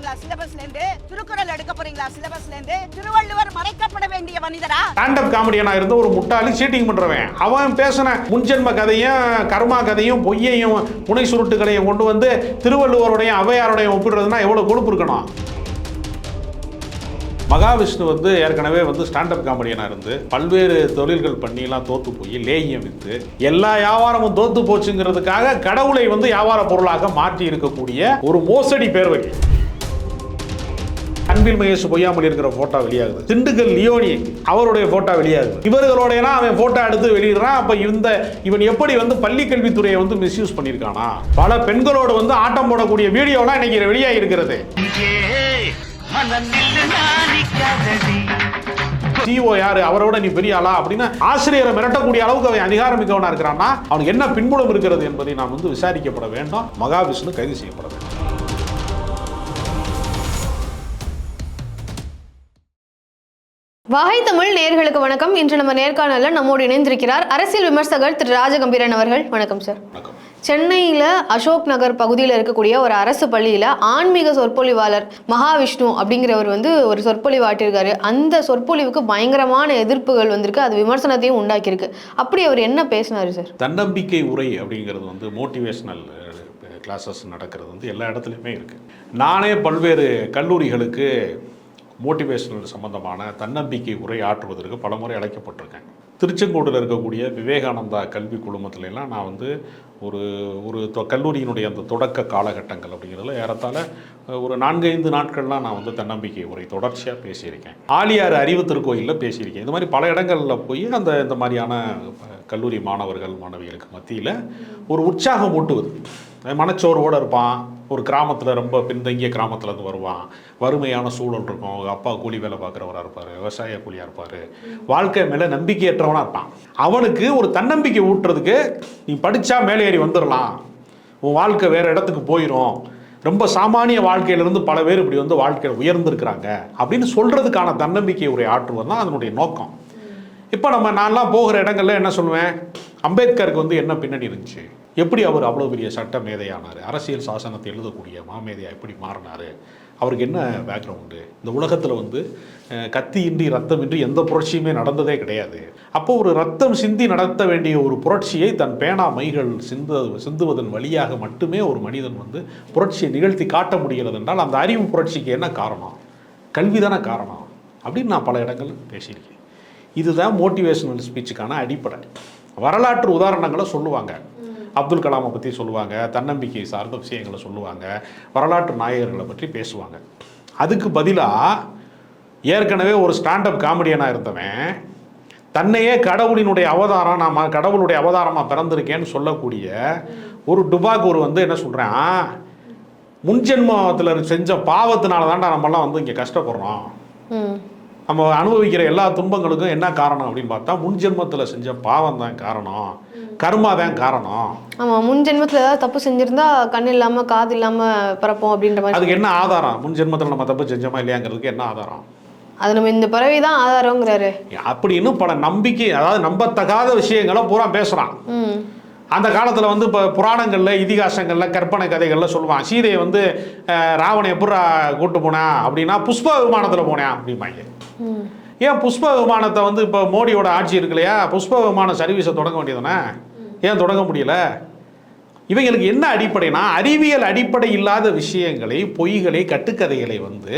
போறீங்களா சிலபஸ்ல இருந்து? திருக்குறள் எடுக்க போறீங்களா சிலபஸ்ல இருந்து? திருவள்ளுவர் மறைக்கப்பட வேண்டிய மனிதரா? ஸ்டாண்டப் காமெடியனா இருந்த ஒரு முட்டாளி சீட்டிங் பண்றவன் அவன் பேசின முன்ஜென்ம கதையும் கர்மா கதையும் பொய்யையும் புனை சுருட்டுகளையும் கொண்டு வந்து திருவள்ளுவருடைய ஔவையாருடைய ஒப்பிடுறதுன்னா எவ்வளவு கொழுப்பு இருக்கணும். மகாவிஷ்ணு வந்து ஏற்கனவே வந்து ஸ்டாண்டப் காமெடியனாக இருந்து பல்வேறு தொழில்கள் பண்ணிலாம் தோற்று போய் லேகியம் விற்று எல்லா வியாபாரமும் தோற்று போச்சுங்கிறதுக்காக கடவுளை வந்து வியாபார பொருளாக மாற்றி இருக்கக்கூடிய ஒரு மோசடி பேர் வகை. அன்பில் மகேஷ் பொய்யாமல் இருக்கிற போட்டோ வெளியாகுது. திண்டுக்கல் லியோனி அவருடைய போட்டோ வெளியாகுது. இவர்களோட அவன் போட்டோ எடுத்து வெளியிடுறான். அப்ப இவன் எப்படி வந்து பள்ளி கல்வித்துறையை வந்து மிஸ்யூஸ் பண்ணியிருக்கானா? பல பெண்களோடு வந்து ஆட்டம் போடக்கூடிய வீடியோலாம் இன்னைக்கு வெளியாகி இருக்கிறது. சிஓ யாரு, அவரோட நீ பெரிய ஆளா அப்படின்னு ஆசிரியரை மிரட்டக்கூடிய அளவுக்கு அவன் அதிகாரம் மிக்கவனா இருக்கிறான்னா அவனுக்கு என்ன பின்புலம் இருக்கிறது என்பதை நாம் வந்து விசாரிக்கப்பட வேண்டும். மகாவிஷ்ணு கைது செய்யப்பட வேண்டும். வாகை தமிழ் நேயர்களுக்கு வணக்கம். இன்று நம்ம நேர்காணலில் நம்மோடு இணைந்திருக்கிறார் அரசியல் விமர்சகர் திரு ராஜகம்பீரன் அவர்கள். வணக்கம் சார். சென்னையில் அசோக் நகர் பகுதியில் இருக்கக்கூடிய ஒரு அரசு பள்ளியில் ஆன்மீக சொற்பொழிவாளர் மகாவிஷ்ணு அப்படிங்கிறவர் வந்து ஒரு சொற்பொழிவாட்டிருக்காரு. அந்த சொற்பொழிவுக்கு பயங்கரமான எதிர்ப்புகள் வந்திருக்கு, அது விமர்சனத்தையும் உண்டாக்கியிருக்கு. அப்படி அவர் என்ன பேசினார் சார்? தன்னம்பிக்கை உரை அப்படிங்கிறது வந்து மோட்டிவேஷனல் கிளாஸஸ் நடக்கிறது வந்து எல்லா இடத்துலையுமே இருக்குது. நானே பல்வேறு கல்லூரிகளுக்கு மோட்டிவேஷனல் சம்பந்தமான தன்னம்பிக்கை உரை ஆற்றுவதற்கு பலமுறை அழைக்கப்பட்டிருக்கேன். திருச்செங்கோட்டில் இருக்கக்கூடிய விவேகானந்தா கல்வி குழுமத்துலலாம் நான் வந்து ஒரு கல்லூரியினுடைய அந்த தொடக்க காலகட்டங்கள் அப்படிங்கிறதுல ஏறத்தாழ ஒரு 4-5 நாட்கள்லாம் நான் வந்து தன்னம்பிக்கை உரை தொடர்ச்சியாக பேசியிருக்கேன். ஆலியார் அறிவு திருக்கோயிலில் பேசியிருக்கேன். இது மாதிரி பல இடங்களில் போய் இந்த மாதிரியான கல்லூரி மாணவர்கள் மாணவிகளுக்கு மத்தியில் ஒரு உற்சாகம் ஊட்டுவது. மனச்சோர்வோடு இருப்பான், ஒரு கிராமத்தில் ரொம்ப பின்தங்கிய கிராமத்துலேருந்து வருவான், வறுமையான சூழல் இருக்கும், அவங்க அப்பா கூலி வேலை பார்க்குறவராக இருப்பார், விவசாய கூலியாக இருப்பார், வாழ்க்கை மேலே நம்பிக்கையற்றவனாக இருப்பான். அவனுக்கு ஒரு தன்னம்பிக்கை ஊட்டுறதுக்கு நீ படித்தா மேலே ஏறி வந்துடலாம், உன் வாழ்க்கை வேறு இடத்துக்கு போயிடும், ரொம்ப சாமானிய வாழ்க்கையிலிருந்து பல பேர் இப்படி வந்து வாழ்க்கையில் உயர்ந்திருக்கிறாங்க அப்படின்னு சொல்கிறதுக்கான தன்னம்பிக்கை உரை ஆற்றுவது தான் அதனுடைய நோக்கம். இப்போ நான்லாம் போகிற இடங்கள்ல என்ன சொல்லுவேன், அம்பேத்கருக்கு வந்து என்ன பின்னணி இருந்துச்சு, எப்படி அவர் அவ்வளோ பெரிய சட்ட மேதையானார், அரசியல் சாசனத்தை எழுதக்கூடிய மாமேதையாக எப்படி மாறினார், அவருக்கு என்ன பேக்ரவுண்டு, இந்த உலகத்தில் வந்து கத்தியின்றி ரத்தமின்றி எந்த புரட்சியுமே நடந்ததே கிடையாது. அப்போ ஒரு ரத்தம் சிந்தி நடத்த வேண்டிய ஒரு புரட்சியை தன் பேனா மைகள் சிந்துவதன் வழியாக மட்டுமே ஒரு மனிதன் வந்து புரட்சியை நிகழ்த்தி காட்ட முடிகிறது என்றால் அந்த அறிவு புரட்சிக்கு என்ன காரணம், கல்விதான காரணம் அப்படின்னு நான் பல இடங்கள் பேசியிருக்கேன். இதுதான் மோட்டிவேஷனல் ஸ்பீச்சுக்கான அடிப்படை. வரலாற்று உதாரணங்களை சொல்லுவாங்க, அப்துல் கலாமை பற்றி சொல்லுவாங்க, தன்னம்பிக்கை சார்ந்த விஷயங்களை சொல்லுவாங்க, வரலாற்று நாயகர்களை பற்றி பேசுவாங்க. அதுக்கு பதிலாக ஏற்கனவே ஒரு ஸ்டாண்டப் காமெடியனாக இருந்தவன் தன்னையே கடவுளினுடைய அவதாரம், நான் கடவுளுடைய அவதாரமாக பிறந்திருக்கேன்னு சொல்லக்கூடிய ஒரு டுபாக்கூர் வந்து என்ன சொல்கிறேன், முன்ஜென்மத்தில் செஞ்ச பாவத்தினால தான்டா நம்மளாம் வந்து இங்கே கஷ்டப்படுறோம், நம்ம அனுபவிக்கிற எல்லா துன்பங்களுக்கும் என்ன காரணம் அப்படின்னு பார்த்தா முன்ஜென்மத்தில் செஞ்ச பாவம் தான் காரணம், கர்மா தான் காரணம். ஆமாம், முன்ஜென்மத்தில் ஏதாவது தப்பு செஞ்சுருந்தா கண் இல்லாமல் காது இல்லாமல் பிறப்போம் அப்படின்ற மாதிரி. அதுக்கு என்ன ஆதாரம், முன்ஜென்மத்தில் நம்ம தப்பு செஞ்சோமா இல்லையாங்கிறதுக்கு என்ன ஆதாரம்? அது நம்ம இந்த பிறவி தான் ஆதாரங்கிறாரு அப்படின்னு பல நம்பிக்கை, அதாவது நம்பத்தகாத விஷயங்களை பூரா பேசுகிறான். அந்த காலத்தில் வந்து இப்போ புராணங்களில் இதிகாசங்களில் கற்பனை கதைகளில் சொல்லுவான், சீதையை வந்து ராவணை எப்படி கூட்டு போனேன் அப்படின்னா புஷ்ப விமானத்தில் போனேன் அப்படிம்பாங்க. ஏன் புஷ்ப விமானத்தை வந்து இப்போ மோடியோட ஆட்சி இருக்கு இல்லையா, புஷ்ப விமான சர்வீஸை தொடங்க வேண்டியதானே, ஏன் தொடங்க முடியல? இவங்களுக்கு என்ன அடிப்படைனா அறிவியல் அடிப்படை இல்லாத விஷயங்களை, பொய்களை, கட்டுக்கதைகளை வந்து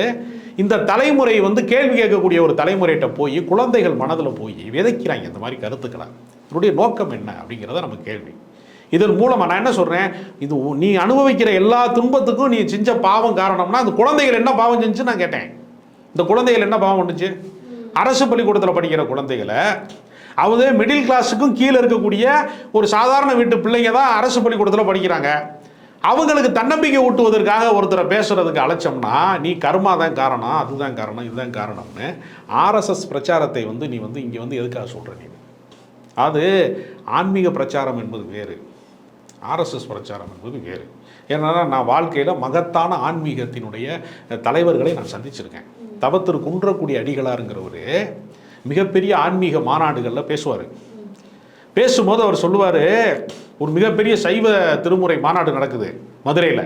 இந்த தலைமுறை வந்து கேள்வி கேட்கக்கூடிய ஒரு தலைமுறைகிட்ட போய் குழந்தைகள் மனதில் போய் விதைக்கிறாங்க இந்த மாதிரி கருத்துக்களை. இதனுடைய நோக்கம் என்ன அப்படிங்கிறத நம்ம கேள்வி. இதன் மூலமாக நான் என்ன சொல்கிறேன், இது நீ அனுபவிக்கிற எல்லா துன்பத்துக்கும் நீ செஞ்ச பாவம் காரணம்னா அந்த குழந்தைகள் என்ன பாவம் செஞ்சுன்னு நான் கேட்டேன். இந்த குழந்தைகள் என்ன பாவம் பண்ணுச்சு? அரசு பள்ளிக்கூடத்தில் படிக்கிற குழந்தைகளை, அவங்க மிடில் கிளாஸுக்கும் கீழே இருக்கக்கூடிய ஒரு சாதாரண வீட்டு பிள்ளைங்க தான் அரசு பள்ளிக்கூடத்தில் படிக்கிறாங்க. அவங்களுக்கு தன்னம்பிக்கை ஊட்டுவதற்காக ஒருத்தரை பேசுறதுக்கு அழைச்சோம்னா நீ கர்மா தான் காரணம், அதுதான் காரணம், இதுதான் காரணம்னு ஆர்எஸ்எஸ் பிரச்சாரத்தை வந்து நீ வந்து இங்கே வந்து எதுக்காக சொல்கிற? நீ அது ஆன்மீக பிரச்சாரம் என்பது வேறு, ஆர்எஸ்எஸ் பிரச்சாரம் என்பது வேறு. ஏன்னா நான் வாழ்க்கையில் மகத்தான ஆன்மீகத்தினுடைய தலைவர்களை நான் சந்திச்சிருக்கேன். தவத்திரு குன்றக்குடி அடிகளாருங்கிறவர் மிகப்பெரிய ஆன்மீக மாநாடுகளில் பேசுவார். பேசும்போது அவர் சொல்லுவார், ஒரு மிகப்பெரிய சைவ திருமுறை மாநாடு நடக்குது மதுரையில்.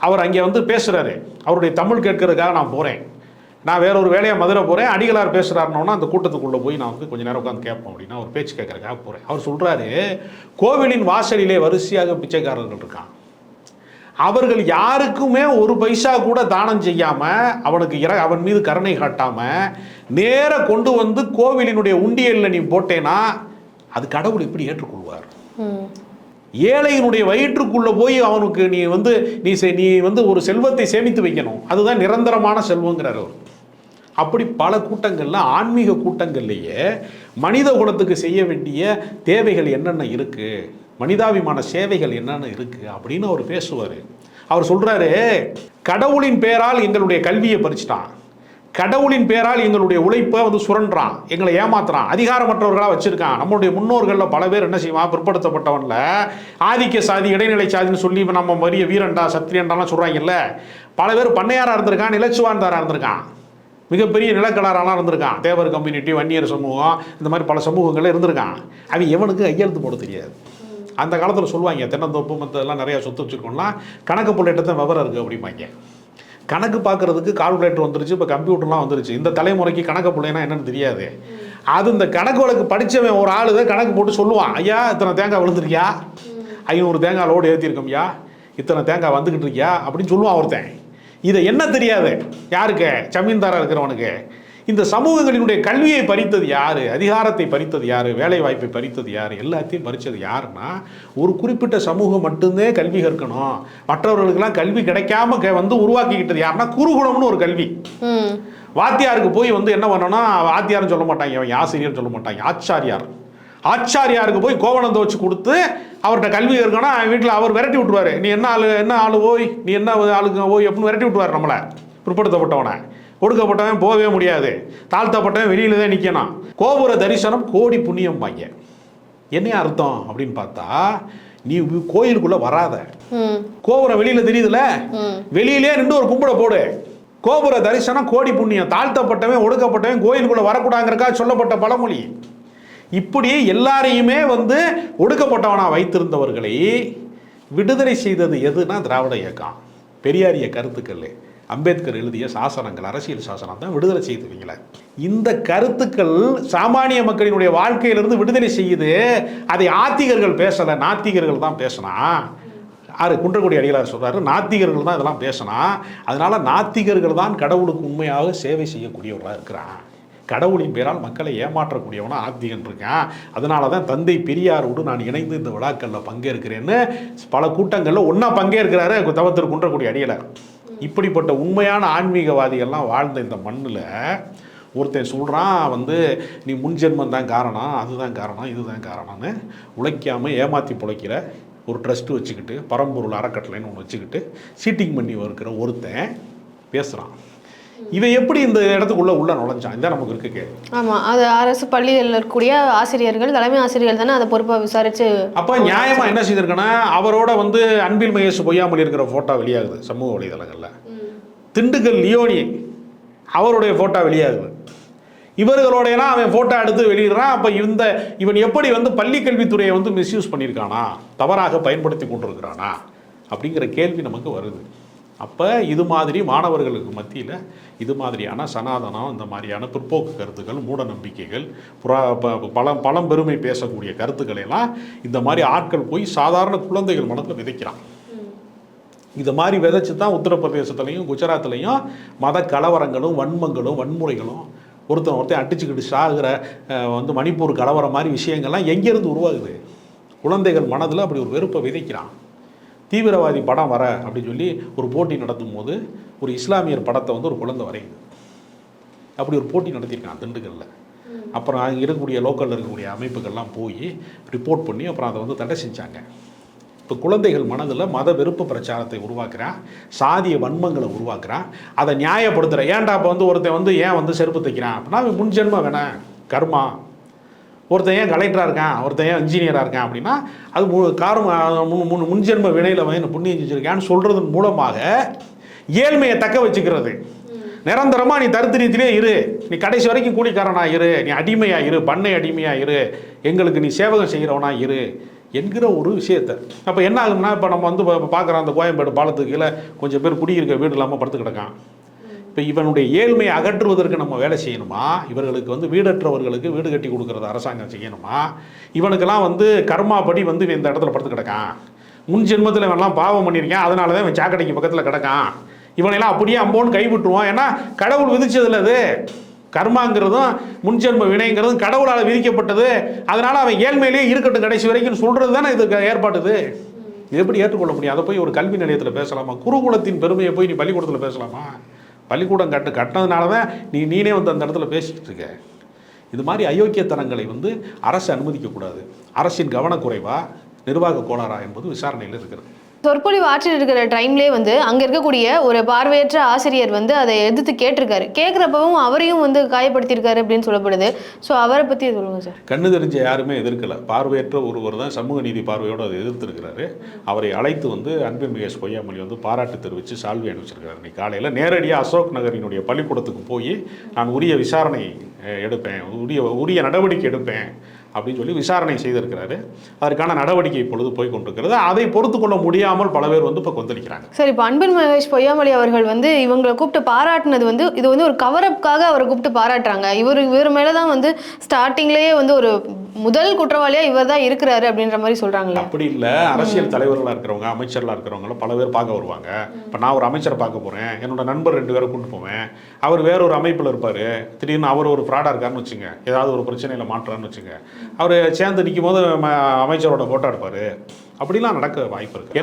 அவர் அங்கே வந்து பேசுகிறாரு, அவருடைய தமிழ் கேட்கறதுக்காக நான் போகிறேன், நான் வேற ஒரு வேலையாக மதுரை போகிறேன், அடிகளார் பேசுகிறாருனோன்னா அந்த கூட்டத்துக்குள்ளே போய் நான் வந்து கொஞ்சம் நேரம் உட்காந்து கேட்போம் அப்படின்னா ஒரு பேச்சு கேட்கறதுக்காக போகிறேன். அவர் சொல்கிறாரு, கோவிலின் வாசலிலே வரிசையாக பிச்சைக்காரர்கள் இருக்கான், அவர்கள் யாருக்குமே ஒரு பைசா கூட தானம் செய்யாமல் அவனுக்கு அவன் மீது கருணை காட்டாமல் நேர கொண்டு வந்து கோவிலினுடைய உண்டியலில் நீ போட்டேன்னா அது கடவுள் எப்படி ஏற்றுக்கொள்வார்? ஏழையினுடைய வயிற்றுக்குள்ளே போய் அவனுக்கு நீ வந்து ஒரு செல்வத்தை சேமித்து வைக்கணும், அதுதான் நிரந்தரமான செல்வங்கிறார் அவர். அப்படி பல கூட்டங்களில், ஆன்மீக கூட்டங்கள்லேயே மனித குலத்துக்கு செய்ய வேண்டிய தேவைகள் என்னென்ன இருக்குது, மனிதாபிமான சேவைகள் என்னென்ன இருக்குது அப்படின்னு அவர் பேசுவார். அவர் சொல்கிறாரு, கடவுளின் பேரால் எங்களுடைய கல்வியை பறிச்சிட்டான், கடவுளின் பேரால் எங்களுடைய உழைப்பை வந்து சுரண்டான், எங்களை ஏமாத்துறான், அதிகாரமற்றவர்களாக வச்சுருக்கான். நம்மளுடைய முன்னோர்களில் பல பேர் என்ன செய்வான், பிற்படுத்தப்பட்டவன்ல ஆதிக்க சாதி இடைநிலை சாதின்னு சொல்லி நம்ம மரிய வீரண்டா சத்திரியண்டாலாம் சொல்கிறாங்கல்ல, பல பேர் பண்ணையாராக இருந்திருக்கான், நிலச்சுவார்ந்தாராக இருந்திருக்கான், மிகப்பெரிய நிலக்கலாரெல்லாம் இருந்திருக்கான், தேவர் கம்யூனிட்டி, வன்னியர் சமூகம், இந்த மாதிரி பல சமூகங்களில் இருந்திருக்கான். அவன் எவனுக்கு கையெழுத்து போட தெரியாது. அந்த காலத்தில் சொல்லுவாங்க, தென்னந்தோப்பு மற்றெல்லாம் நிறையா சொத்து வச்சுருக்கோம்னா கணக்கு புள்ளைட்டத்தை விவரம் இருக்குது அப்படிம்பாங்க. கணக்கு பார்க்குறதுக்கு கால்குலேட்டர் வந்துருச்சு, இப்போ கம்ப்யூட்டர்லாம் வந்துருச்சு. இந்த தலைமுறைக்கு கணக்கு பிள்ளைனா என்னென்னு தெரியாது. அது இந்த கணக்கு வழக்கு படித்தவன் ஒரு ஆள் தான் கணக்கு போட்டு சொல்லுவான், ஐயா இத்தனை தேங்காய் விழுந்துருக்கியா, 500 தேங்காய் லோடு ஏற்றிருக்கோம்யா, இத்தனை தேங்காய் வந்துக்கிட்டு இருக்கியா அப்படின்னு சொல்லுவான் ஒருத்தன். இதை என்ன தெரியாது யாருக்கு, ஜமீன்தாராக இருக்கிறவனுக்கு. இந்த சமூகங்களினுடைய கல்வியை பறித்தது யார், அதிகாரத்தை பறித்தது யார், வேலை வாய்ப்பை பறித்தது யார், எல்லாத்தையும் பறித்தது யாருன்னா ஒரு குறிப்பிட்ட சமூகம் மட்டும்தே கல்வி கற்கணும், மற்றவர்களுக்கெல்லாம் கல்வி கிடைக்காம வந்து உருவாக்கிக்கிட்டது யாருன்னா குருகுலம்னு ஒரு கல்வி. வாத்தியாருக்கு போய் வந்து என்ன பண்ணணும்னா, வாத்தியார்னு சொல்ல மாட்டாங்க, அவன் ஆசிரியர்னு சொல்ல மாட்டாங்க, ஆச்சாரியார். ஆச்சாரியாருக்கு போய் கோவணம் துவச்சு கொடுத்து அவர்கிட்ட கல்வி இருக்கணும், வீட்டில் அவர் விரட்டி விட்டுருவார். நீ என்ன ஆளு ஓய், நீ என்ன ஆளுங்க ஓய் அப்படின்னு விரட்டி விட்டுருவார் நம்மளை. பிற்படுத்தப்பட்டவனை, ஒடுக்கப்பட்டவன் போகவே முடியாது, தாழ்த்தப்பட்டவன் வெளியில தான் நிற்கணும். கோபுர தரிசனம் கோடி புண்ணியம் பாங்க. என்ன அர்த்தம் அப்படின்னு பார்த்தா, நீ கோயிலுக்குள்ள வராத, கோபுரம் வெளியில தெரியுதுல, வெளியிலே நின்று ஒரு கும்பிட போடு, கோபுர தரிசனம் கோடி புண்ணியம். தாழ்த்தப்பட்டவன் ஒடுக்கப்பட்டவன் கோயிலுக்குள்ள வரக்கூடாதுங்கிறக்கா சொல்லப்பட்ட பழமொழி. இப்படி எல்லாரையுமே வந்து ஒடுக்கப்பட்டவனா வைத்திருந்தவர்களை விடுதலை செய்தது எதுனா திராவிட இயக்கம். பெரியாரிய கருத்துக்கள், அம்பேத்கர் எழுதிய சாசனங்கள், அரசியல் சாசனம் தான் விடுதலை செய்தவங்கள. இந்த கருத்துக்கள் சாமானிய மக்களினுடைய வாழ்க்கையிலிருந்து விடுதலை செய்யுது. அதை ஆத்திகர்கள் பேசலை, நாத்திகர்கள் தான் பேசினா. குன்றக்குடி அடிகளார் சொல்றாரு, நாத்திகர்கள் தான் இதெல்லாம் பேசினா. அதனால நாத்திகர்கள் தான் கடவுளுக்கு உண்மையாக சேவை செய்யக்கூடியவர்களாக இருக்கிறான். கடவுளின் பேரால் மக்களை ஏமாற்றக்கூடியவனா ஆத்திகன் இருக்கான். அதனால தான் தந்தை பெரியாரோடு நான் இணைந்து இந்த விழாக்களில் பங்கேற்கிறேன்னு பல கூட்டங்களில் ஒன்றா பங்கேற்கிறாரு தவத்திரு குன்றக்குடி அடிகளார். இப்படிப்பட்ட உண்மையான ஆன்மீகவாதிகள்லாம் வாழ்ந்த இந்த மண்ணில் ஒருத்தன் சொல்கிறான் வந்து நீ முன்ஜென்மம் தான் காரணம், அதுதான் காரணம், இதுதான் காரணம்னு உழைக்காமல் ஏமாற்றி பிழைக்கிற ஒரு ட்ரஸ்ட்டு வச்சுக்கிட்டு, பரம்பொருள் அறக்கட்டளைன்னு ஒன்று வச்சுக்கிட்டு சீட்டிங் பண்ணி இருக்கிற ஒருத்தன் பேசுகிறான். இவன் எப்படி இந்த இடத்துக்குள்ள உள்ள நுழைஞ்சான்? இதான் நமக்கு இருக்க கேள்வி. ஆமா, அது அரசு பள்ளிகளில் இருக்கக்கூடிய ஆசிரியர்கள், தலைமை ஆசிரியர்கள் தானே அதை பொறுப்பாக விசாரிச்சு. அப்போ நியாயமா என்ன செய்திருக்கனா, அவரோட வந்து அன்பில் மகேஷ் பொய்யாமல் இருக்கிற போட்டோ வெளியாகுது சமூக வலைதளங்கள்ல. திண்டுக்கல் லியோனி அவருடைய போட்டோ வெளியாகுது. இவர்களோடையெல்லாம் அவன் போட்டோ எடுத்து வெளியிடுறான். அப்போ இவன் எப்படி வந்து பள்ளி கல்வித்துறையை வந்து மிஸ்யூஸ் பண்ணியிருக்கானா, தவறாக பயன்படுத்தி கொண்டிருக்கிறானா அப்படிங்கிற கேள்வி நமக்கு வருது. அப்போ இது மாதிரி மாணவர்களுக்கு மத்தியில் இது மாதிரியான சனாதனம், இந்த மாதிரியான பிற்போக்கு கருத்துக்கள், மூட நம்பிக்கைகள், பழம்பெருமை பேசக்கூடிய கருத்துக்களெல்லாம் இந்த மாதிரி ஆட்கள் போய் சாதாரண குழந்தைகள் மனத்தில் விதைக்கிறான். இது மாதிரி விதைச்சு தான் உத்தரப்பிரதேசத்துலையும் குஜராத்லையும் மத கலவரங்களும் வன்மங்களும் வன்முறைகளும் ஒருத்தன் அடிச்சுக்கிட்டு சாகுற வந்து மணிப்பூர் கலவரம் மாதிரி விஷயங்கள்லாம் எங்கேருந்து உருவாகுது? குழந்தைகள் மனதில் அப்படி ஒரு வெறுப்பை விதைக்கிறான். தீவிரவாதி படம் வர அப்படின்னு சொல்லி ஒரு போட்டி நடத்தும் போது ஒரு இஸ்லாமியர் படத்தை வந்து ஒரு குழந்தை வரையுது. அப்படி ஒரு போட்டி நடத்தியிருக்கான் திண்டுக்கல்ல. அப்புறம் அங்கே இருக்கக்கூடிய லோக்கலில் இருக்கக்கூடிய அமைப்புகள்லாம் போய் ரிப்போர்ட் பண்ணி அப்புறம் அதை வந்து தடை செஞ்சாங்க. இப்போ குழந்தைகள் மனதில் மத வெறுப்பு பிரச்சாரத்தை உருவாக்குறான், சாதிய வன்மங்களை உருவாக்குறான், அதை நியாயப்படுத்துகிற. ஏன்டா இப்போ வந்து ஒருத்தன் வந்து ஏன் வந்து செருப்பு தைக்கிறான் அப்படின்னா அவன் முன்ஜென்மம் வேணாம் கர்மா. ஒருத்தன் ஏன் கலெக்டராக இருக்கான், ஒருத்தன் ஏன் இன்ஜினியராக இருக்கான் அப்படின்னா அது முன்ஜென்ம வினையில் அவன் புண்ணியம் செஞ்சுருக்கான்னு சொல்கிறதன் மூலமாக ஏழ்மையை தக்க வச்சுக்கிறது. நிரந்தரமாக நீ தரித்திரத்திலே இரு, நீ கடைசி வரைக்கும் கூலிக்காரனாக இரு, நீ அடிமையாக இரு, பண்ணை அடிமையாக இரு, எங்களுக்கு நீ சேவகம் செய்கிறவனா இரு, என்கிற ஒரு விஷயத்தை. அப்போ என்ன ஆகும்னா, இப்போ நம்ம வந்து பார்க்குறோம் அந்த கோயம்பேடு பாலத்துக்கு கீழே கொஞ்சம் பேர் குடியிருக்க வீடு இல்லாமல் படுத்து கிடக்கான். இப்போ இவனுடைய ஏழ்மையை அகற்றுவதற்கு நம்ம வேலை செய்யணுமா? இவர்களுக்கு வந்து வீடற்றவர்களுக்கு வீடு கட்டி கொடுக்குறது அரசாங்கம் செய்யணுமா? இவனுக்கெல்லாம் வந்து கர்மாப்படி வந்து இந்த இடத்துல படுத்து கிடக்கான், முன் ஜென்மத்தில் இவனெல்லாம் பாவம் பண்ணியிருக்கேன், அதனால தான் இவன் சாக்கடைக்கு பக்கத்தில் கிடக்கான், இவனெல்லாம் அப்படியே அம்போன்னு கைவிட்டுருவான். ஏன்னா கடவுள் விதிச்சதில்ல, அது கர்மாங்கிறதும் முன்ஜென்ம வினைங்கிறதும் கடவுளால் விதிக்கப்பட்டது. அதனால் அவன் ஏழ்மையிலேயே இருக்கட்டும் கடைசி வரைக்கும் சொல்கிறது தானே இதுக்கு ஏற்பாட்டுது. இது எப்படி ஏற்றுக்கொள்ள முடியும்? அதை போய் ஒரு கல்வி நிலையத்தில் பேசலாமா? குருகுலத்தின் பெருமையை போய் நீ பள்ளிக்கூடத்தில் பேசலாமா? பள்ளிக்கூடம் கட்டினதுனால தான் நீனே வந்து அந்த இடத்துல பேசிக்கிட்டு இருக்க. இது மாதிரி அயோக்கியத்தனங்களை வந்து அரசு அனுமதிக்கக்கூடாது. அரசின் கவனக்குறைவா நிர்வாக கோளாறா என்பது விசாரணையில் இருக்கிறது. சொற்பொழிவு ஆற்றில் இருக்கிற டைம்லேயே வந்து அங்கே இருக்கக்கூடிய ஒரு பார்வையற்ற ஆசிரியர் வந்து அதை எதிர்த்து கேட்டிருக்காரு. கேட்குறப்பவும் அவரையும் வந்து காயப்படுத்தியிருக்காரு அப்படின்னு சொல்லப்படுது. ஸோ அவரை பற்றி சொல்லுங்கள் சார். கண்ணு தெரிஞ்ச யாருமே எதிர்க்கலை. பார்வையற்ற ஒருவர் தான் சமூக நீதி பார்வையோடு அதை எதிர்த்திருக்கிறாரு. அவரை அழைத்து வந்து அன்பில் மகேஷ் பொய்யாமொழி வந்து பாராட்டு தெரிவித்து சால்வி அனுப்பிச்சிருக்காரு. இன்னைக்கு காலையில் நேரடியாக அசோக் நகரினுடைய பள்ளிக்கூடத்துக்கு போய் நான் உரிய விசாரணை எடுப்பேன், உரிய நடவடிக்கை எடுப்பேன் அப்படின்னு சொல்லி விசாரணை செய்திருக்கிறாரு. அதற்கான நடவடிக்கை இப்பொழுது போய் கொண்டிருக்கிறது. அதை பொறுத்து கொள்ள முடியாமல் பல பேர் வந்து இப்போ கொந்தளிக்கிறாங்க. சரி, இப்போ அன்பில் மகேஷ் பொய்யாமொழி அவர்கள் வந்து இவங்களை கூப்பிட்டு பாராட்டினது வந்து இது வந்து ஒரு கவரப்புக்காக அவரை கூப்பிட்டு பாராட்டுறாங்க. இவர் மேலே தான் வந்து ஸ்டார்டிங்லேயே வந்து ஒரு முதல் குற்றவாளியாக இவர் தான் இருக்கிறாரு அப்படின்ற மாதிரி சொல்கிறாங்களே. அப்படி இல்லை. அரசியல் தலைவர்களாக இருக்கிறவங்க, அமைச்சர்களாக இருக்கிறவங்களும் பல பேர் பார்க்க வருவாங்க. இப்போ நான் ஒரு அமைச்சரை பார்க்க போகிறேன், என்னோட நண்பர் 2 பேரை கூப்பிட்டு போவேன். அவர் வேற ஒரு அமைப்பில் இருப்பார், திடீர்னு அவர் ஒரு ஃப்ராடாக இருக்காருன்னு வச்சுங்க, ஏதாவது ஒரு பிரச்சனையில் மாட்டுறான்னு வச்சுங்க, அவர் சேர்ந்து நிற்கும் போது அமைச்சரோட ஃபோட்டோ எடுப்பார். அப்படிலாம் நடக்க வாய்ப்பு இருக்குது.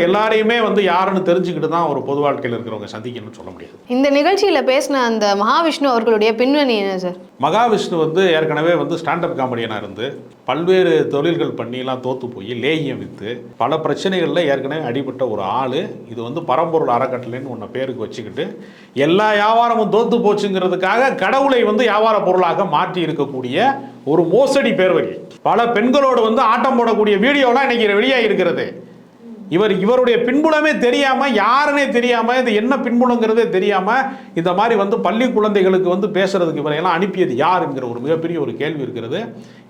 எல்லாரையுமே வந்து யாருன்னு தெரிஞ்சுக்கிட்டு தான் ஒரு பொது வாழ்க்கையில் இருக்கிறவங்க சந்திக்கணும்னு சொல்ல முடியாது. இந்த நிகழ்ச்சியில் பேசின அந்த மகாவிஷ்ணு அவர்களுடைய பின்னணி என்ன சார்? மகாவிஷ்ணு வந்து ஏற்கனவே வந்து ஸ்டாண்டப் காமெடியனாக இருந்து பல்வேறு தொழில்கள் பண்ணிலாம் தோற்று போய் லேகியம் விற்று பல பிரச்சனைகளில் ஏற்கனவே அடிபட்ட ஒரு ஆள். இது வந்து பரம்பொருள் அறக்கட்டளைன்னு ஒன்று பேருக்கு வச்சுக்கிட்டு எல்லா வியாபாரமும் தோற்று போச்சுங்கிறதுக்காக கடவுளை வந்து வியாபார பொருளாக மாற்றி இருக்கக்கூடிய ஒரு மோசடி பேர்வழி. பல பெண்களோடு வந்து ஆட்டம் போடக்கூடிய வீடியோலாம் இன்னைக்கு வெளியாக இருக்கிறது. இவருடைய பின்புலமே தெரியாமல், யாருன்னே தெரியாமல், இது என்ன பின்புலங்கிறதே தெரியாமல் இந்த மாதிரி வந்து பள்ளி குழந்தைகளுக்கு வந்து பேசுறதுக்கு இவரையெல்லாம் அனுப்பியது யார் என்கிற ஒரு மிகப்பெரிய ஒரு கேள்வி இருக்கிறது.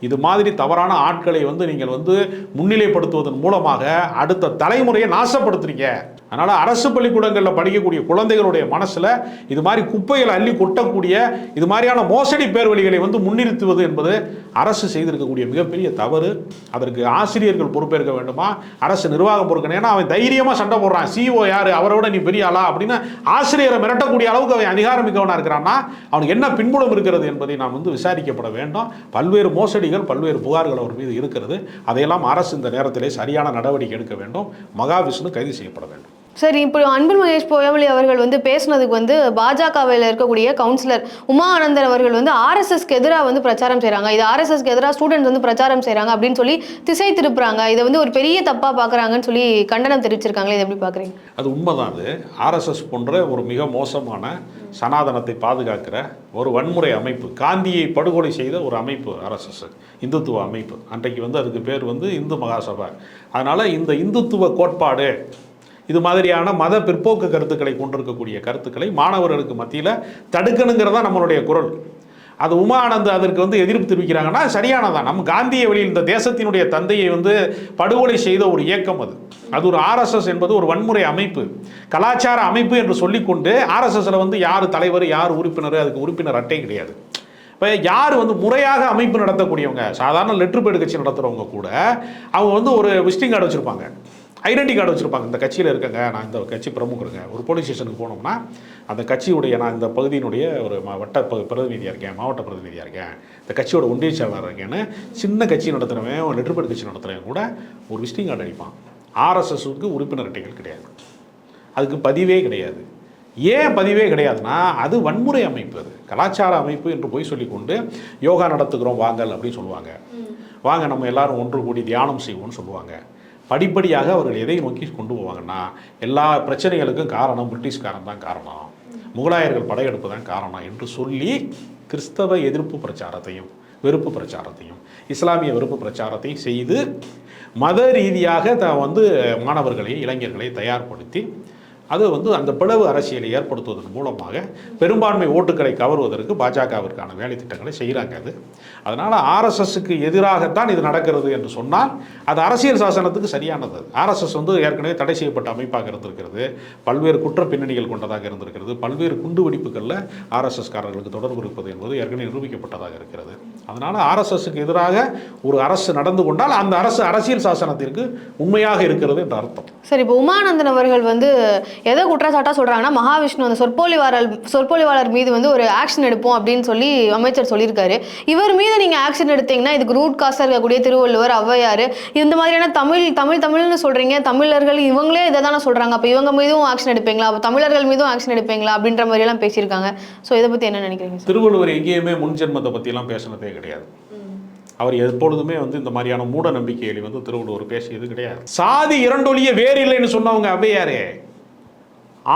இது மாதிரி தவறான ஆட்களை வந்து நீங்கள் வந்து முன்னிலைப்படுத்துவதன் மூலமாக அடுத்த தலைமுறையை நாசப்படுத்துறீங்க. அதனால் அரசு பள்ளிக்கூடங்களில் படிக்கக்கூடிய குழந்தைகளுடைய மனசில் இது மாதிரி குப்பைகளை அள்ளி கொட்டக்கூடிய இது மாதிரியான மோசடி பேர்வழிகளை வந்து முன்னிறுத்துவது என்பது அரசு செய்திருக்கக்கூடிய மிகப்பெரிய தவறு. அதற்கு ஆசிரியர்கள் பொறுப்பேற்க வேண்டுமா, அரசு நிர்வாகம் பொறுக்கணும். ஏன்னா அவன் தைரியமாக சண்டை போடுறான், சிஓ யார், அவரோட நீ பெரிய ஆளா அப்படின்னு ஆசிரியரை மிரட்டக்கூடிய அளவுக்கு அவன் அதிகாரமிக்கவனாக இருக்கிறான்னா அவனுக்கு என்ன பின்புலம் இருக்கிறது என்பதை நாம் வந்து விசாரிக்கப்பட வேண்டும். பல்வேறு மோசடிகள், பல்வேறு புகார்கள் அவர் மீது இருக்கிறது. அதையெல்லாம் அரசு இந்த நேரத்திலே சரியான நடவடிக்கை எடுக்க வேண்டும். மகாவிஷ்ணு கைது செய்யப்பட வேண்டும். சரி, இப்போ அன்பில் மகேஷ் பொய்யாமொழி அவர்கள் வந்து பேசுனதுக்கு வந்து பாஜகவில் இருக்கக்கூடிய கவுன்சிலர் உமா ஆனந்தன் அவர்கள் வந்து ஆர்எஸ்எஸ்க்கு எதிராக வந்து பிரச்சாரம் செய்கிறாங்க, இது ஆர்எஸ்எஸ்க்கு எதிராக ஸ்டூடெண்ட்ஸ் வந்து பிரச்சாரம் செய்கிறாங்க அப்படின்னு சொல்லி திசை திருப்புறாங்க, இதை வந்து ஒரு பெரிய தப்பாக பார்க்குறாங்கன்னு சொல்லி கண்டனம் தெரிவிச்சிருக்காங்களே, இதை எப்படி பார்க்குறீங்க? அது உண்மைதான். அது ஆர்எஸ்எஸ் போன்ற ஒரு மிக மோசமான சனாதனத்தை பாதுகாக்கிற ஒரு வன்முறை அமைப்பு, காந்தியை படுகொலை செய்த ஒரு அமைப்பு ஆர்எஸ்எஸ், இந்துத்துவ அமைப்பு. அன்றைக்கு வந்து அதுக்கு பேர் வந்து இந்து மகாசபா. அதனால் இந்த இந்துத்துவ கோட்பாடு, இது மாதிரியான மத பிற்போக்கு கருத்துக்களை கொண்டிருக்கக்கூடிய கருத்துக்களை மாணவர்களுக்கு மத்தியில் தடுக்கணுங்கிறதா நம்மளுடைய குரல். அது உமா ஆனந்த் அதற்கு வந்து எதிர்ப்பு தெரிவிக்கிறாங்கன்னா சரியானதான். நம்ம காந்திய வழியில் இந்த தேசத்தினுடைய தந்தையை வந்து படுகொலை செய்த ஒரு இயக்கம் அது ஒரு ஆர்எஸ்எஸ் என்பது ஒரு வன்முறை அமைப்பு, கலாச்சார அமைப்பு என்று சொல்லிக்கொண்டு ஆர்எஸ்எஸ்ல வந்து யார் தலைவர், யார் உறுப்பினர், அதுக்கு உறுப்பினர் அட்டை கிடையாது. இப்போ யார் வந்து முறையாக அமைப்பு நடத்தக்கூடியவங்க, சாதாரண லெட்டர் பேடு கட்சி நடத்துகிறவங்க கூட அவங்க வந்து ஒரு விசிட்டிங் கார்டு வச்சுருப்பாங்க, ஐடென்டி கார்டு வச்சுருப்பாங்க. இந்த கட்சியில் இருக்கங்க, நான் இந்த கட்சி பிரமுகருங்க. ஒரு போலீஸ் ஸ்டேஷனுக்கு போனோம்னா அந்த கட்சியுடைய நான் இந்த பகுதியினுடைய ஒரு வட்ட பிரதிநிதியாக இருக்கேன், மாவட்ட பிரதிநிதியாக இருக்கேன், இந்த கட்சியோட ஒன்றிய செயலாளர் இருக்கேன்னு சின்ன கட்சி நடத்துகிறவன், ஒரு லெட்டர் பேட் கட்சி நடத்துகிறவன் கூட ஒரு விசிட்டிங் கார்டு அடிப்பான். ஆர்எஸ்எஸ்க்கு உறுப்பினர் அட்டைகள் கிடையாது, அதுக்கு பதிவே கிடையாது. ஏன் பதிவே கிடையாதுன்னா அது வன்முறை அமைப்பு, அது கலாச்சார அமைப்பு என்று போய் சொல்லிக்கொண்டு யோகா நடத்துகிறோம் வாங்கல் அப்படின்னு சொல்லுவாங்க, வாங்க நம்ம எல்லாரும் ஒன்று கூடி தியானம் செய்வோம்னு சொல்லுவாங்க. படிப்படியாக அவர்கள் எதை நோக்கி கொண்டு போவாங்கன்னா எல்லா பிரச்சனைகளுக்கும் காரணம் பிரிட்டிஷ்காரன் தான் காரணம், முகலாயர்கள் படையெடுப்பு தான் காரணம் என்று சொல்லி கிறிஸ்தவ எதிர்ப்பு பிரச்சாரத்தையும் வெறுப்பு பிரச்சாரத்தையும் இஸ்லாமிய வெறுப்பு பிரச்சாரத்தையும் செய்து மத ரீதியாக வந்து மாணவர்களை, இளைஞர்களை தயார்படுத்தி அது வந்து அந்த பிளவு அரசியலை ஏற்படுத்துவதன் மூலமாக பெரும்பான்மை ஓட்டுக்களை கவருவதற்கு பாஜகவிற்கான வேலை திட்டங்களை செய்கிறாங்க. அதனால் ஆர்எஸ்எஸ்க்கு எதிராகத்தான் இது நடக்கிறது என்று சொன்னால் அது அரசியல் சாசனத்துக்கு சரியானது. ஆர்எஸ்எஸ் வந்து ஏற்கனவே தடை செய்யப்பட்ட அமைப்பாக இருந்திருக்கிறது, பல்வேறு குற்ற பின்னணிகள் கொண்டதாக இருந்திருக்கிறது, பல்வேறு குண்டு வெடிப்புகளில் ஆர்எஸ்எஸ்காரர்களுக்கு தொடர்பு இருப்பது என்பது ஏற்கனவே நிரூபிக்கப்பட்டதாக இருக்கிறது. அதனால் ஆர்எஸ்எஸ்க்கு எதிராக ஒரு அரசு நடந்து கொண்டால் அந்த அரசு அரசியல் சாசனத்திற்கு உண்மையாக இருக்கிறது என்ற அர்த்தம். சரி, இப்போ உமானந்தன் அவர்கள் வந்து எதை குற்றச்சாட்டாக சொல்கிறாங்கன்னா, மகாவிஷ்ணு அந்த சொற்பொழிவாளர் மீது வந்து ஒரு ஆக்ஷன் எடுப்போம் அப்படின்னு சொல்லி அமைச்சர் சொல்லியிருக்காரு. இவர் மீது நீங்கள் ஆக்ஷன் எடுத்தீங்கன்னா இதுக்கு ரூட் காசாக இருக்கக்கூடிய திருவள்ளுவர், ஔவையார், இந்த மாதிரியான தமிழ்னு சொல்கிறீங்க, தமிழர்கள் இவங்களே இதை தானே சொல்கிறாங்க, அப்போ இவங்க மீதும் ஆக்ஷன் எடுப்பீங்களா, அப்போ தமிழர்கள் மீதும் ஆக்ஷன் எடுப்பீங்களா அப்படின்ற மாதிரியெல்லாம் பேசியிருக்காங்க. ஸோ இதை பற்றி என்ன நினைக்கிறீங்க? திருவள்ளுவர் எங்கேயுமே முன்ஜென்மத்தை பற்றியெல்லாம் பேசினதே கிடையாது. அவர் எப்பொழுதுமே வந்து இந்த மாதிரியான மூட நம்பிக்கைகளை வந்து திருவள்ளுவர் பேசியது கிடையாது. சாதி இரண்டொழிய வேறு இல்லைன்னு சொன்னவங்க ஔவையாரே.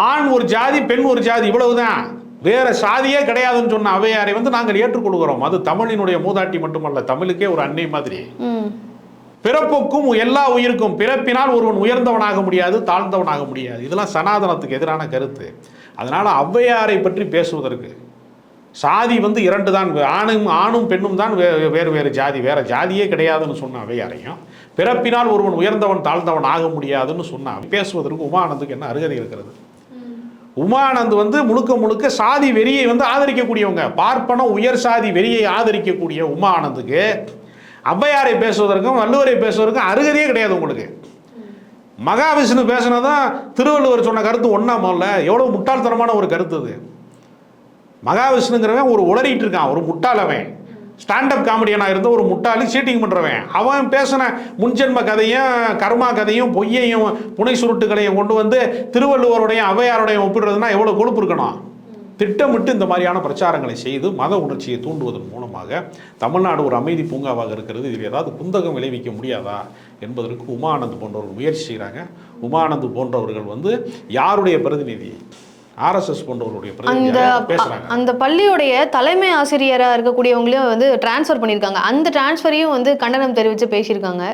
ஆண் ஒரு ஜாதி, பெண் ஒரு ஜாதி, இவ்வளவுதான், வேற சாதியே கிடையாதுன்னு சொன்ன ஔவையாரை வந்து நாங்கள் ஏற்றுக்கொள்கிறோம். அது தமிழினுடைய மூதாட்டி மட்டுமல்ல, தமிழுக்கே ஒரு அன்னை மாதிரி. பிறப்புக்கும் எல்லா உயிருக்கும், பிறப்பினால் ஒருவன் உயர்ந்தவனாக முடியாது, தாழ்ந்தவனாக முடியாது. இதெல்லாம் சனாதனத்துக்கு எதிரான கருத்து. அதனால ஔவையாரை பற்றி பேசுவதற்கு சாதி வந்து இரண்டு தான், ஆணும் பெண்ணும் தான் வேறு வேறு ஜாதி, வேற ஜாதியே கிடையாதுன்னு சொன்ன ஔவையாரையும், பிறப்பினால் ஒருவன் உயர்ந்தவன் தாழ்ந்தவன் ஆக முடியாதுன்னு சொன்ன பேசுவதற்கு உமானந்துக்கு என்ன அருகதை இருக்கிறது? உமானந்த் வந்து முழுக்க முழுக்க சாதி வெறியை வந்து ஆதரிக்கக்கூடியவங்க, பார்ப்பனம் உயர் சாதி வெறியை ஆதரிக்கக்கூடிய உமானந்துக்கு ஔவையாரை பேசுவதற்கும் வள்ளுவரை பேசுவதற்கும் அருகதையே கிடையாது. உங்களுக்கு மகாவிஷ்ணு பேசுனதான் திருவள்ளுவர் சொன்ன கருத்து ஒன்றா முதல்ல? எவ்வளோ முட்டாள்தனமான ஒரு கருத்து அது. மகாவிஷ்ணுங்கிறவன் ஒரு உளறிட்டு இருக்கான், ஒரு முட்டாளவன், ஸ்டாண்டப் காமெடியனாக இருந்த ஒரு முட்டாளி, சீட்டிங் பண்ணுறவன். அவன் பேசின முன்ஜென்ம கதையும் கர்மா கதையும் பொய்யையும் புனை சுருட்டுகளையும் கொண்டு வந்து திருவள்ளுவருடைய ஔவையாருடைய ஒப்பிடுறதுனா எவ்வளோ கொழுப்பு இருக்கணும்? திட்டமிட்டு இந்த மாதிரியான பிரச்சாரங்களை செய்து மத உணர்ச்சியை தூண்டுவதன் மூலமாக தமிழ்நாடு ஒரு அமைதி பூங்காவாக இருக்கிறது, இதில் ஏதாவது குந்தகம் விளைவிக்க முடியாதா என்பதற்கு உமானந்த் போன்றவர்கள் முயற்சி செய்கிறாங்க. உமானந்த் போன்றவர்கள் வந்து யாருடைய பிரதிநிதி? ஆர்எஸ்எஸ் போன்றவருடைய பேசுறாங்க. அந்த பள்ளியுடைய தலைமை ஆசிரியராக இருக்கக்கூடியவங்களையும் வந்து டிரான்ஸ்ஃபர் பண்ணியிருக்காங்க. அந்த டிரான்ஸ்ஃபரையும் வந்து கண்டனம் தெரிவித்து பேசியிருக்காங்க.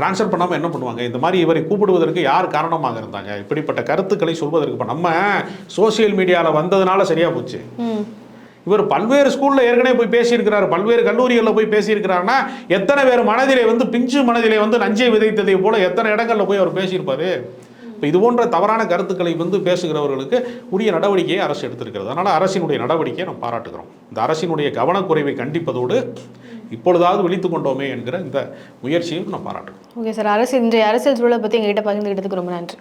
டிரான்ஸ்ஃபர் பண்ணாமல் என்ன பண்ணுவாங்க? இந்த மாதிரி இவரை கூப்பிடுவதற்கு யார் காரணமாக இருந்தாங்க? இப்படிப்பட்ட கருத்துக்களை சொல்வதற்கு இப்போ நம்ம சோசியல் மீடியாவில் வந்ததுனால சரியா போச்சு. இவர் பல்வேறு ஸ்கூலில் ஏற்கனவே போய் பேசியிருக்கிறார், பல்வேறு கல்லூரிகளில் போய் பேசியிருக்கிறாருன்னா எத்தனை பேர் மனதிலே வந்து பிஞ்சு மனதிலே வந்து நஞ்சை விதைத்ததை போல எத்தனை இடங்களில் போய் அவர் பேசியிருப்பார். இப்போ இது போன்ற தவறான கருத்துக்களை வந்து பேசுகிறவர்களுக்கு உரிய நடவடிக்கையை அரசு எடுத்திருக்கிறது. அதனால் அரசினுடைய நடவடிக்கையை நம்ம பாராட்டுகிறோம். இந்த அரசினுடைய கவனக்குறைவை கண்டிப்பதோடு இப்பொழுதாவது விழித்து கொண்டோமே என்கிற இந்த முயற்சியும் நான் பாராட்டுகிறோம். ஓகே சார், இன்றைய அரசியல் சூழலை பற்றி எங்ககிட்ட பகிர்ந்துக்கிட்டதுக்கு ரொம்ப நன்றி.